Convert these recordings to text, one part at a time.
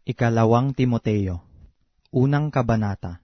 Ikalawang Timoteo, Unang Kabanata.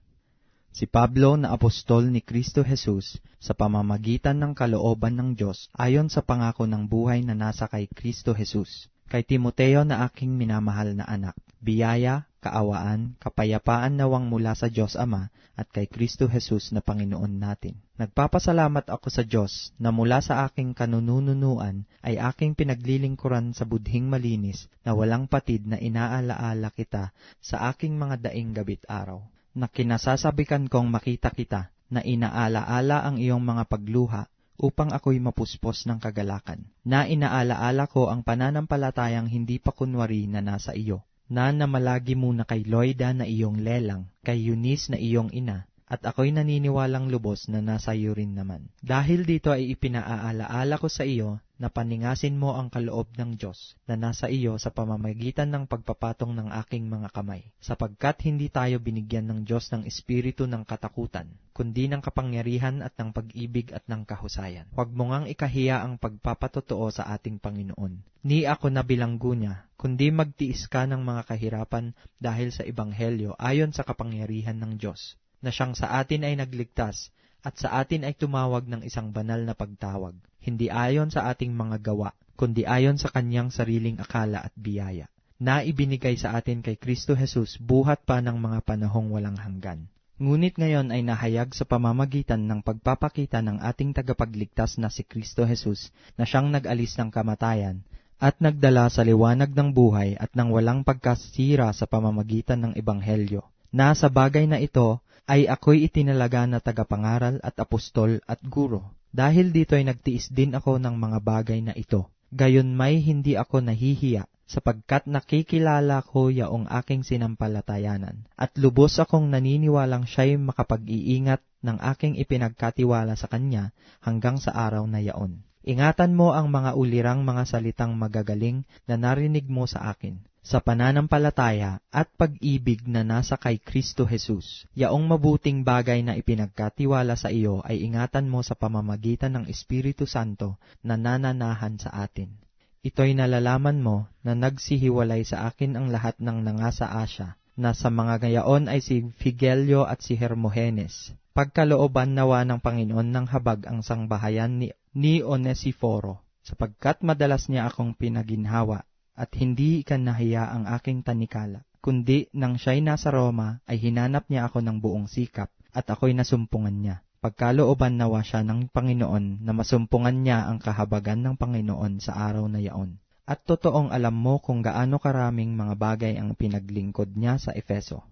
Si Pablo na apostol ni Kristo Jesus sa pamamagitan ng kalooban ng Diyos ayon sa pangako ng buhay na nasa kay Kristo Jesus. Kay Timoteo na aking minamahal na anak, biyaya, kaawaan, kapayapaan nawang mula sa Diyos Ama at kay Kristo Jesus na Panginoon natin. Nagpapasalamat ako sa Diyos na mula sa aking kanununuan ay aking pinaglilingkuran sa budhing malinis na walang patid na inaalaala kita sa aking mga daing gabit araw. Na kinasasabikan kong makita kita na inaalaala ang iyong mga pagluha upang ako'y mapuspos ng kagalakan. Na inaalaala ko ang pananampalatayang hindi pa kunwari na nasa iyo. Na namalagi muna kay Loida na iyong lelang, kay Eunice na iyong ina, at ako'y naniniwalang lubos na nasa iyo rin naman. Dahil dito ay ipinaaalaala ko sa iyo na paningasin mo ang kaloob ng Diyos na nasa iyo sa pamamagitan ng pagpapatong ng aking mga kamay, sapagkat hindi tayo binigyan ng Diyos ng espiritu ng katakutan, kundi ng kapangyarihan at ng pag-ibig at ng kahusayan. Huwag mo ngang ikahiya ang pagpapatotoo sa ating Panginoon. Ni ako na bilanggo niya, kundi magtiis ka ng mga kahirapan dahil sa Ebanghelyo ayon sa kapangyarihan ng Diyos, na siyang sa atin ay nagligtas at sa atin ay tumawag ng isang banal na pagtawag, hindi ayon sa ating mga gawa, kundi ayon sa kanyang sariling akala at biyaya, na ibinigay sa atin kay Kristo Jesus buhat pa ng mga panahong walang hanggan. Ngunit ngayon ay nahayag sa pamamagitan ng pagpapakita ng ating tagapagligtas na si Kristo Jesus, na siyang nag-alis ng kamatayan at nagdala sa liwanag ng buhay at ng walang pagkasira sa pamamagitan ng Ebanghelyo, na sa bagay na ito ay ako'y itinalaga na tagapangaral at apostol at guro. Dahil dito ay nagtiis din ako ng mga bagay na ito. Gayon may hindi ako nahihiya, sapagkat nakikilala ko yaong aking sinampalatayanan, at lubos akong naniniwalang siya'y makapag-iingat ng aking ipinagkatiwala sa kanya hanggang sa araw na yaon. Ingatan mo ang mga ulirang mga salitang magagaling na narinig mo sa akin, sa pananampalataya at pag-ibig na nasa kay Kristo Jesus. Yaong mabuting bagay na ipinagkatiwala sa iyo ay ingatan mo sa pamamagitan ng Espiritu Santo na nananahan sa atin. Ito'y nalalaman mo na nagsihiwalay sa akin ang lahat ng nangasa Asya, na sa mga gayaon ay si Figelio at si Hermogenes. Pagkalooban nawa ng Panginoon ng habag ang sangbahayan ni Onesiforo, sapagkat madalas niya akong pinaginhawa, at hindi ikanahiya ang aking tanikala, kundi nang siya'y nasa Roma ay hinanap niya ako ng buong sikap, at ako'y nasumpungan niya. Pagkalooban nawa siya ng Panginoon na masumpungan niya ang kahabagan ng Panginoon sa araw na yaon. At totoong alam mo kung gaano karaming mga bagay ang pinaglingkod niya sa Efeso.